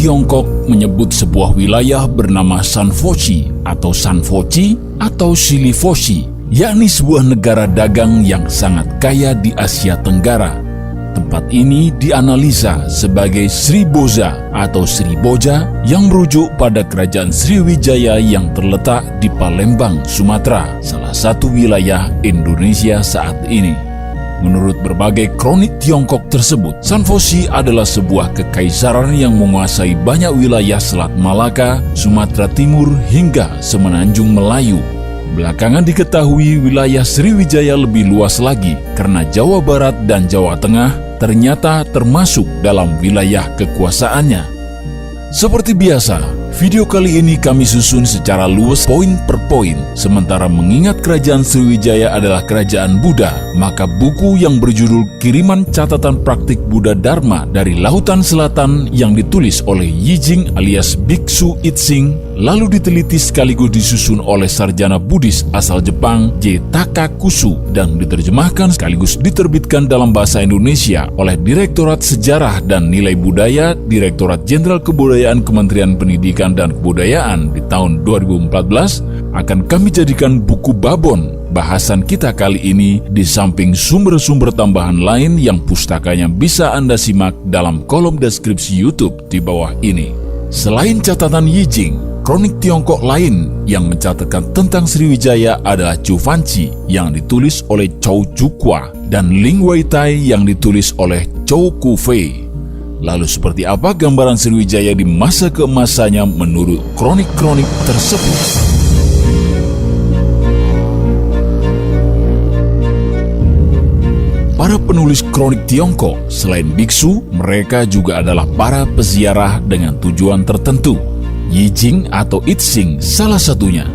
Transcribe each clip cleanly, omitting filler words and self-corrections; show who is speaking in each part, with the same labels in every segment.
Speaker 1: Tiongkok menyebut sebuah wilayah bernama Shanfoshi atau Shanfochi atau Shilifoshi, yakni sebuah negara dagang yang sangat kaya di Asia Tenggara. Tempat ini dianalisa sebagai Sriboja atau Sriboja yang merujuk pada kerajaan Sriwijaya yang terletak di Palembang, Sumatera, salah satu wilayah Indonesia saat ini. Menurut berbagai kronik Tiongkok tersebut, Shanfoshi adalah sebuah kekaisaran yang menguasai banyak wilayah Selat Malaka, Sumatera Timur hingga Semenanjung Melayu. Belakangan diketahui wilayah Sriwijaya lebih luas lagi karena Jawa Barat dan Jawa Tengah ternyata termasuk dalam wilayah kekuasaannya. Seperti biasa, video kali ini kami susun secara luas poin per poin. Sementara mengingat kerajaan Sriwijaya adalah kerajaan Buddha, maka buku yang berjudul Kiriman Catatan Praktik Buddha Dharma dari Lautan Selatan yang ditulis oleh Yijing alias Biksu Itsing, lalu diteliti sekaligus disusun oleh sarjana Buddhis asal Jepang J. Takakusu dan diterjemahkan sekaligus diterbitkan dalam bahasa Indonesia oleh Direktorat Sejarah dan Nilai Budaya Direktorat Jenderal Kebudayaan Kementerian Pendidikan dan Kebudayaan di tahun 2014 akan kami jadikan buku babon bahasan kita kali ini di samping sumber-sumber tambahan lain yang pustakanya bisa Anda simak dalam kolom deskripsi YouTube di bawah ini. Selain catatan Yijing, kronik Tiongkok lain yang mencatatkan tentang Sriwijaya adalah Chufanchi yang ditulis oleh Chou Jukwa dan Ling Weitai yang ditulis oleh Chou Kufei. Lalu seperti apa gambaran Sriwijaya di masa keemasannya menurut kronik-kronik tersebut? Para penulis kronik Tiongkok, selain biksu, mereka juga adalah para peziarah dengan tujuan tertentu. Yijing atau Itsing salah satunya.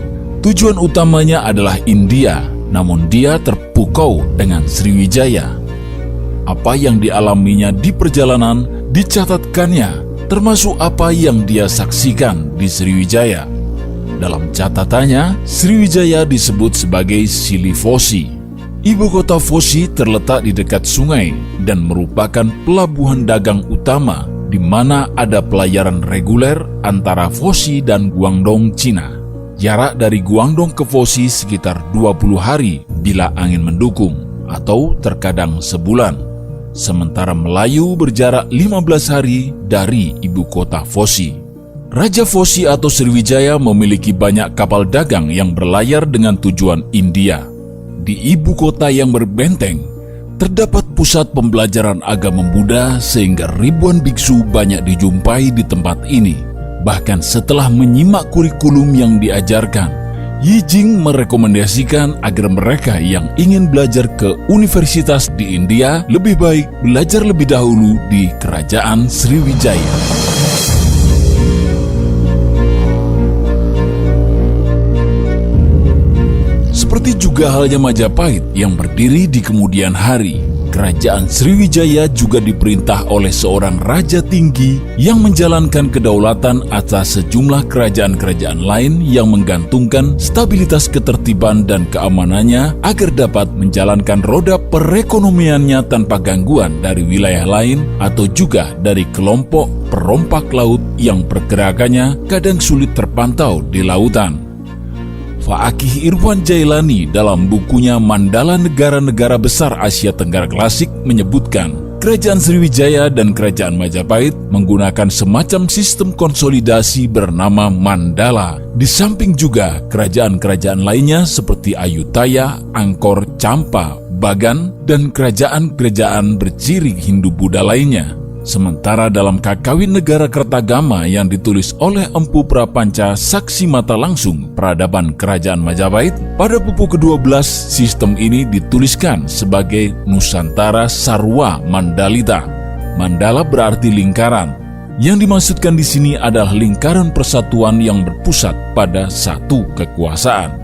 Speaker 1: Tujuan utamanya adalah India, namun dia terpukau dengan Sriwijaya. Apa yang dialaminya di perjalanan dicatatkannya, termasuk apa yang dia saksikan di Sriwijaya. Dalam catatannya, Sriwijaya disebut sebagai Shilifoshi. Ibu kota Foshi terletak di dekat sungai dan merupakan pelabuhan dagang utama di mana ada pelayaran reguler antara Foshi dan Guangdong, Cina. Jarak dari Guangdong ke Foshi sekitar 20 hari bila angin mendukung, atau terkadang sebulan. Sementara Melayu berjarak 15 hari dari ibu kota Foshi. Raja Foshi atau Sriwijaya memiliki banyak kapal dagang yang berlayar dengan tujuan India. Di ibu kota yang berbenteng, terdapat pusat pembelajaran agama Buddha sehingga ribuan biksu banyak dijumpai di tempat ini. Bahkan setelah menyimak kurikulum yang diajarkan, Yijing merekomendasikan agar mereka yang ingin belajar ke universitas di India lebih baik belajar lebih dahulu di kerajaan Sriwijaya. Seperti juga halnya Majapahit yang berdiri di kemudian hari, kerajaan Sriwijaya juga diperintah oleh seorang raja tinggi yang menjalankan kedaulatan atas sejumlah kerajaan-kerajaan lain yang menggantungkan stabilitas ketertiban dan keamanannya agar dapat menjalankan roda perekonomiannya tanpa gangguan dari wilayah lain atau juga dari kelompok perompak laut yang pergerakannya kadang sulit terpantau di lautan. Faakih Irwan Jailani dalam bukunya Mandala Negara-Negara Besar Asia Tenggara Klasik menyebutkan kerajaan Sriwijaya dan kerajaan Majapahit menggunakan semacam sistem konsolidasi bernama Mandala. Di samping juga kerajaan-kerajaan lainnya seperti Ayutthaya, Angkor, Champa, Bagan, dan kerajaan-kerajaan berciri Hindu-Buddha lainnya. Sementara dalam Kakawin Negara Kertagama yang ditulis oleh Empu Prapanca saksi mata langsung peradaban kerajaan Majapahit, pada buku ke-12 sistem ini dituliskan sebagai Nusantara Sarwa Mandalita. Mandala berarti lingkaran. Yang dimaksudkan di sini adalah lingkaran persatuan yang berpusat pada satu kekuasaan.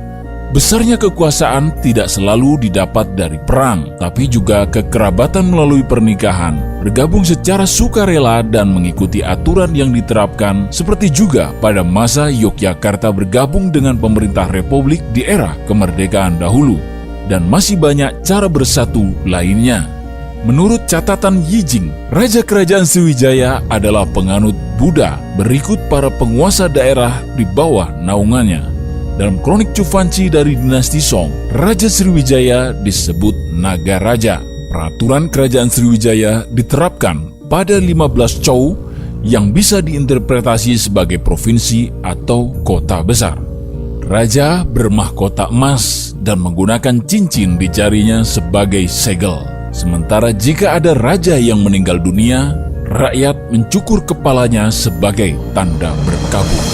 Speaker 1: Besarnya kekuasaan tidak selalu didapat dari perang, tapi juga kekerabatan melalui pernikahan, bergabung secara sukarela dan mengikuti aturan yang diterapkan, seperti juga pada masa Yogyakarta bergabung dengan pemerintah Republik di era kemerdekaan dahulu, dan masih banyak cara bersatu lainnya. Menurut catatan Yijing, Raja Kerajaan Sriwijaya adalah penganut Buddha berikut para penguasa daerah di bawah naungannya. Dalam kronik Cuvanci dari dinasti Song, Raja Sriwijaya disebut Naga Raja. Peraturan Kerajaan Sriwijaya diterapkan pada 15 Chow yang bisa diinterpretasi sebagai provinsi atau kota besar. Raja bermahkota emas dan menggunakan cincin di jarinya sebagai segel. Sementara jika ada raja yang meninggal dunia, rakyat mencukur kepalanya sebagai tanda berkabung.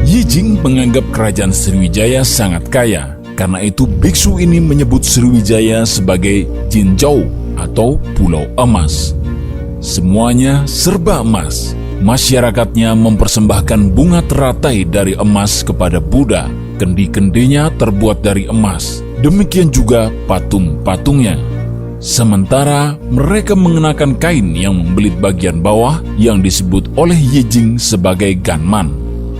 Speaker 1: Yijing menganggap kerajaan Sriwijaya sangat kaya. Karena itu biksu ini menyebut Sriwijaya sebagai Jinzhou atau Pulau Emas. Semuanya serba emas. Masyarakatnya mempersembahkan bunga teratai dari emas kepada Buddha. Kendi-kendinya terbuat dari emas. Demikian juga patung-patungnya. Sementara mereka mengenakan kain yang membelit bagian bawah yang disebut oleh Yijing sebagai ganman.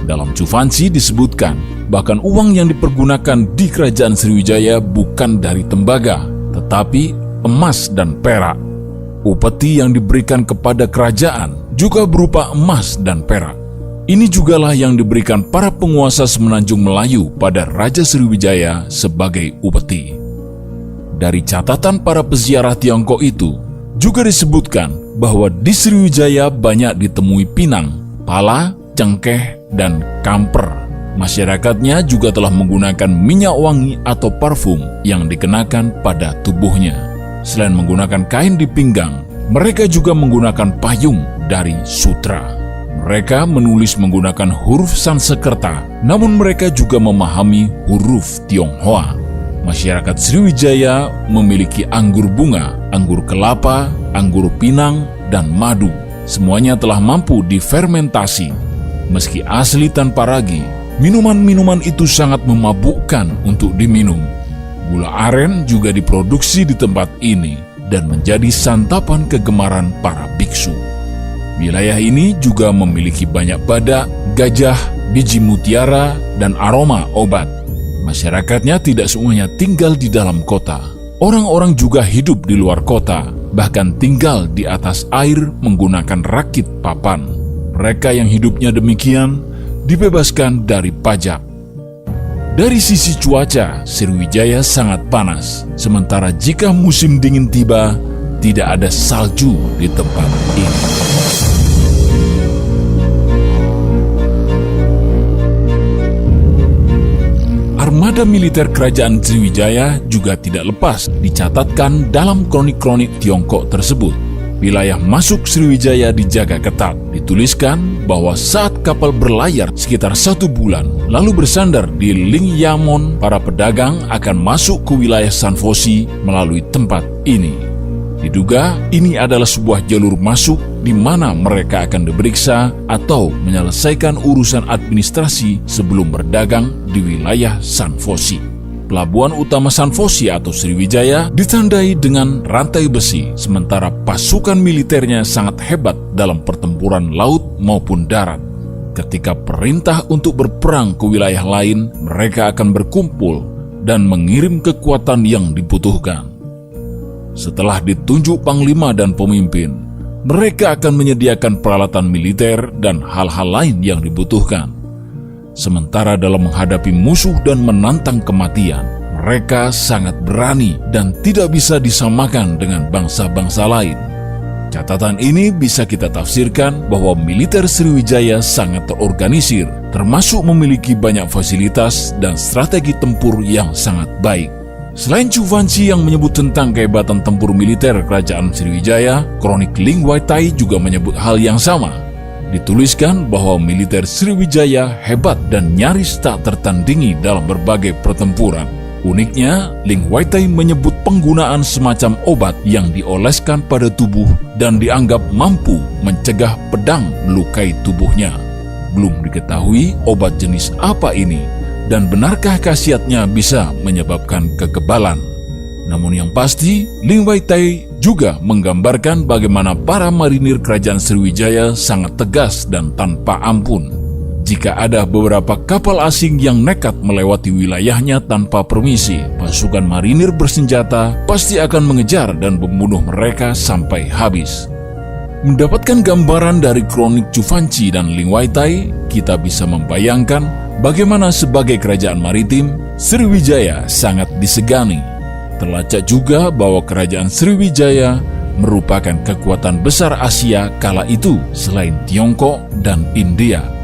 Speaker 1: Dalam Cuvanci disebutkan, bahkan uang yang dipergunakan di kerajaan Sriwijaya bukan dari tembaga, tetapi emas dan perak. Upeti yang diberikan kepada kerajaan juga berupa emas dan perak. Ini jugalah yang diberikan para penguasa semenanjung Melayu pada Raja Sriwijaya sebagai upeti. Dari catatan para peziarah Tiongkok itu, juga disebutkan bahwa di Sriwijaya banyak ditemui pinang, pala, cengkeh, dan kamper. Masyarakatnya juga telah menggunakan minyak wangi atau parfum yang dikenakan pada tubuhnya. Selain menggunakan kain di pinggang, mereka juga menggunakan payung dari sutra. Mereka menulis menggunakan huruf Sanskerta, namun mereka juga memahami huruf Tionghoa. Masyarakat Sriwijaya memiliki anggur bunga, anggur kelapa, anggur pinang, dan madu. Semuanya telah mampu difermentasi. Meski asli tanpa ragi, minuman-minuman itu sangat memabukkan untuk diminum. Gula aren juga diproduksi di tempat ini dan menjadi santapan kegemaran para biksu. Wilayah ini juga memiliki banyak badak, gajah, biji mutiara, dan aroma obat. Masyarakatnya tidak semuanya tinggal di dalam kota. Orang-orang juga hidup di luar kota, bahkan tinggal di atas air menggunakan rakit papan. Mereka yang hidupnya demikian dibebaskan dari pajak. Dari sisi cuaca, Sriwijaya sangat panas. Sementara jika musim dingin tiba, tidak ada salju di tempat ini. Armada militer kerajaan Sriwijaya juga tidak lepas dicatatkan dalam kronik-kronik Tiongkok tersebut. Wilayah masuk Sriwijaya dijaga ketat. Dituliskan bahwa saat kapal berlayar sekitar 1 bulan, lalu bersandar di Lingyamon, para pedagang akan masuk ke wilayah Sanfosi melalui tempat ini. Diduga ini adalah sebuah jalur masuk di mana mereka akan diperiksa atau menyelesaikan urusan administrasi sebelum berdagang di wilayah Sanfosi. Pelabuhan utama Sanfosi atau Sriwijaya ditandai dengan rantai besi, sementara pasukan militernya sangat hebat dalam pertempuran laut maupun darat. Ketika perintah untuk berperang ke wilayah lain, mereka akan berkumpul dan mengirim kekuatan yang dibutuhkan. Setelah ditunjuk panglima dan pemimpin, mereka akan menyediakan peralatan militer dan hal-hal lain yang dibutuhkan. Sementara dalam menghadapi musuh dan menantang kematian, mereka sangat berani dan tidak bisa disamakan dengan bangsa-bangsa lain. Catatan ini bisa kita tafsirkan bahwa militer Sriwijaya sangat terorganisir, termasuk memiliki banyak fasilitas dan strategi tempur yang sangat baik. Selain Cuvanci yang menyebut tentang kehebatan tempur militer kerajaan Sriwijaya, kronik Ling Waitai juga menyebut hal yang sama. Dituliskan bahwa militer Sriwijaya hebat dan nyaris tak tertandingi dalam berbagai pertempuran. Uniknya, Ling Waitai menyebut penggunaan semacam obat yang dioleskan pada tubuh dan dianggap mampu mencegah pedang melukai tubuhnya. Belum diketahui obat jenis apa ini dan benarkah khasiatnya bisa menyebabkan kekebalan. Namun yang pasti, Ling Waitai juga menggambarkan bagaimana para marinir kerajaan Sriwijaya sangat tegas dan tanpa ampun. Jika ada beberapa kapal asing yang nekat melewati wilayahnya tanpa permisi, pasukan marinir bersenjata pasti akan mengejar dan membunuh mereka sampai habis. Mendapatkan gambaran dari kronik Chuvanchi dan Lingwaitai, kita bisa membayangkan bagaimana sebagai kerajaan maritim, Sriwijaya sangat disegani. Terlacak juga bahwa kerajaan Sriwijaya merupakan kekuatan besar Asia kala itu selain Tiongkok dan India.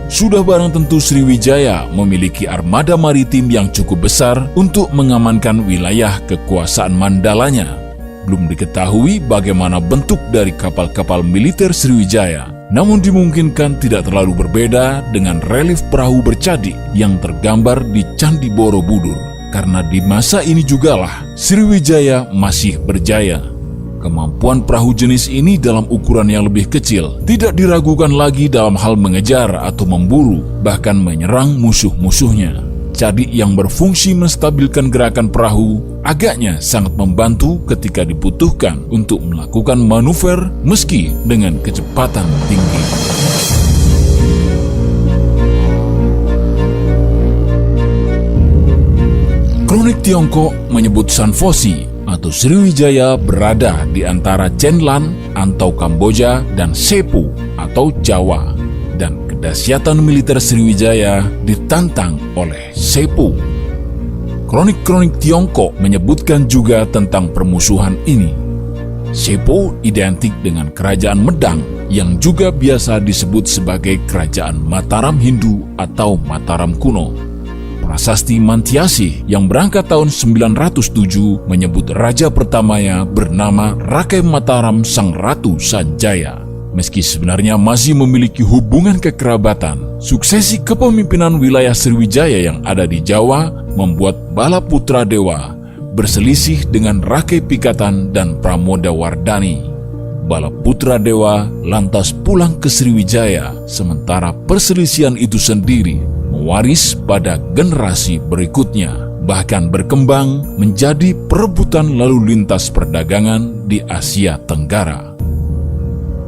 Speaker 1: Sudah barang tentu Sriwijaya memiliki armada maritim yang cukup besar untuk mengamankan wilayah kekuasaan Mandalanya. Belum diketahui bagaimana bentuk dari kapal-kapal militer Sriwijaya, namun dimungkinkan tidak terlalu berbeda dengan relief perahu bercadi yang tergambar di Candi Borobudur, karena di masa ini jugalah Sriwijaya masih berjaya. Kemampuan perahu jenis ini dalam ukuran yang lebih kecil tidak diragukan lagi dalam hal mengejar atau memburu, bahkan menyerang musuh-musuhnya. Cadi yang berfungsi menstabilkan gerakan perahu agaknya sangat membantu ketika dibutuhkan untuk melakukan manuver meski dengan kecepatan tinggi. Kronik Tiongkok menyebut Sanfosi atau Sriwijaya berada di antara Chenlan atau Kamboja dan Sepu atau Jawa, dan kedahsyatan militer Sriwijaya ditantang oleh Sepu. Kronik-kronik Tiongkok menyebutkan juga tentang permusuhan ini. Sepu identik dengan kerajaan Medang yang juga biasa disebut sebagai kerajaan Mataram Hindu atau Mataram kuno. Prasasti Mantiasih yang berangkat tahun 907 menyebut raja pertamanya bernama Rakai Mataram Sang Ratu Sanjaya. Meski sebenarnya masih memiliki hubungan kekerabatan, suksesi kepemimpinan wilayah Sriwijaya yang ada di Jawa membuat Balaputra Dewa berselisih dengan Rakai Pikatan dan Pramodawardhani. Balaputra Dewa lantas pulang ke Sriwijaya, sementara perselisihan itu sendiri mewaris pada generasi berikutnya, bahkan berkembang menjadi perebutan lalu lintas perdagangan di Asia Tenggara.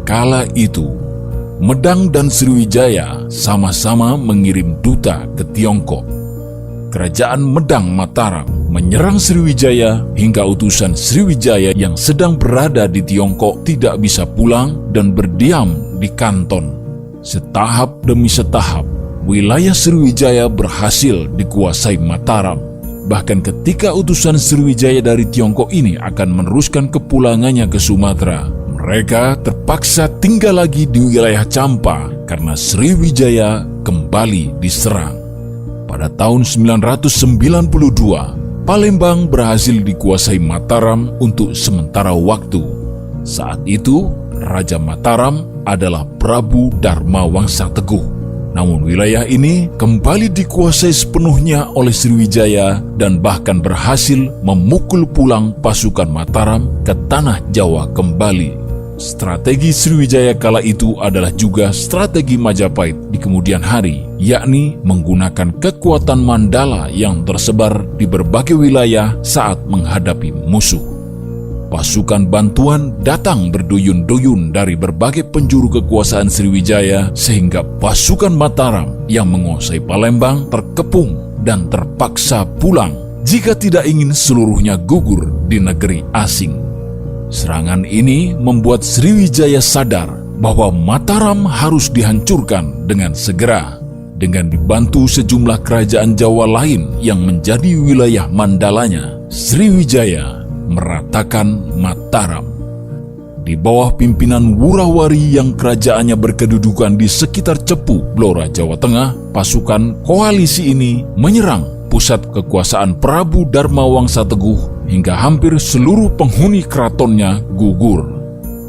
Speaker 1: Kala itu, Medang dan Sriwijaya sama-sama mengirim duta ke Tiongkok. Kerajaan Medang Mataram menyerang Sriwijaya hingga utusan Sriwijaya yang sedang berada di Tiongkok tidak bisa pulang dan berdiam di Kanton. Setahap demi setahap, wilayah Sriwijaya berhasil dikuasai Mataram. Bahkan ketika utusan Sriwijaya dari Tiongkok ini akan meneruskan kepulangannya ke Sumatera, mereka terpaksa tinggal lagi di wilayah Champa karena Sriwijaya kembali diserang. Pada tahun 992, Palembang berhasil dikuasai Mataram untuk sementara waktu. Saat itu, Raja Mataram adalah Prabu Dharma Wangsa Teguh. Namun wilayah ini kembali dikuasai sepenuhnya oleh Sriwijaya dan bahkan berhasil memukul pulang pasukan Mataram ke tanah Jawa kembali. Strategi Sriwijaya kala itu adalah juga strategi Majapahit di kemudian hari, yakni menggunakan kekuatan Mandala yang tersebar di berbagai wilayah saat menghadapi musuh. Pasukan bantuan datang berduyun-duyun dari berbagai penjuru kekuasaan Sriwijaya sehingga pasukan Mataram yang menguasai Palembang terkepung dan terpaksa pulang jika tidak ingin seluruhnya gugur di negeri asing. Serangan ini membuat Sriwijaya sadar bahwa Mataram harus dihancurkan dengan segera. Dengan dibantu sejumlah kerajaan Jawa lain yang menjadi wilayah Mandalanya, Sriwijaya meratakan Mataram. Di bawah pimpinan Wurawari yang kerajaannya berkedudukan di sekitar Cepu, Blora, Jawa Tengah, pasukan koalisi ini menyerang pusat kekuasaan Prabu Dharma Wangsa Teguh hingga hampir seluruh penghuni keratonnya gugur.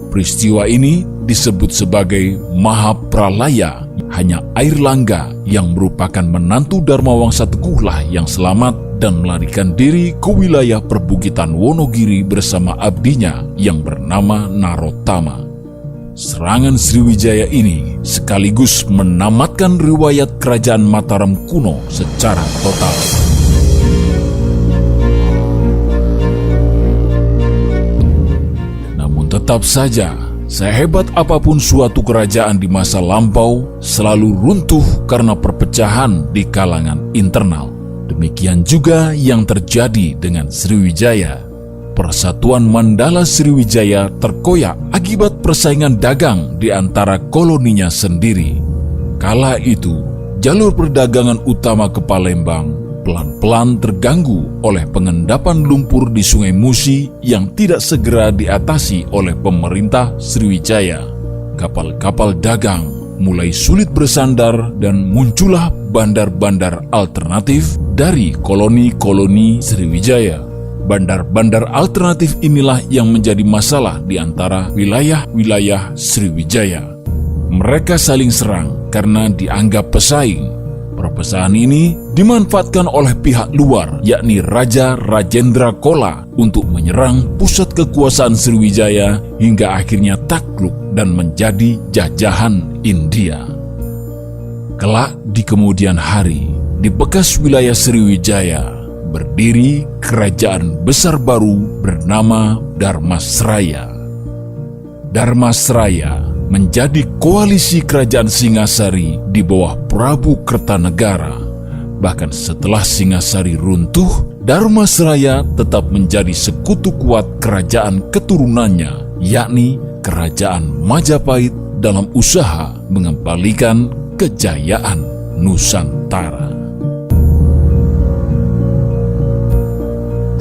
Speaker 1: Peristiwa ini disebut sebagai Mahapralaya. Hanya Airlangga yang merupakan menantu Dharma Wangsa Teguhlah yang selamat dan melarikan diri ke wilayah perbukitan Wonogiri bersama abdinya yang bernama Narotama. Serangan Sriwijaya ini sekaligus menamatkan riwayat kerajaan Mataram kuno secara total. Namun tetap saja, Sehebat apapun suatu kerajaan di masa lampau, selalu runtuh karena perpecahan di kalangan internal. Demikian juga yang terjadi dengan Sriwijaya. Persatuan Mandala Sriwijaya terkoyak akibat persaingan dagang di antara koloninya sendiri. Kala itu, jalur perdagangan utama ke Palembang pelan-pelan terganggu oleh pengendapan lumpur di Sungai Musi yang tidak segera diatasi oleh pemerintah Sriwijaya. Kapal-kapal dagang mulai sulit bersandar dan muncullah bandar-bandar alternatif dari koloni-koloni Sriwijaya. Bandar-bandar alternatif inilah yang menjadi masalah di antara wilayah-wilayah Sriwijaya. Mereka saling serang karena dianggap pesaing. Perpecahan ini dimanfaatkan oleh pihak luar, yakni Raja Rajendra Chola untuk menyerang pusat kekuasaan Sriwijaya hingga akhirnya takluk dan menjadi jajahan India. Kelak di kemudian hari, di bekas wilayah Sriwijaya, berdiri kerajaan besar baru bernama Dharmasraya. Dharmasraya menjadi koalisi kerajaan Singasari di bawah Prabu Kertanegara. Bahkan setelah Singasari runtuh, Dharmasraya tetap menjadi sekutu kuat kerajaan keturunannya, yakni Kerajaan Majapahit dalam usaha mengembalikan kejayaan Nusantara.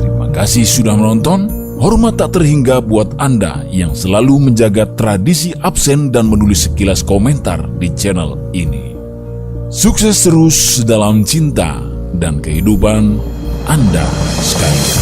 Speaker 1: Terima kasih sudah menonton. Hormat tak terhingga buat Anda yang selalu menjaga tradisi absen dan menulis sekilas komentar di channel ini. Sukses terus dalam cinta dan kehidupan Anda sekalian.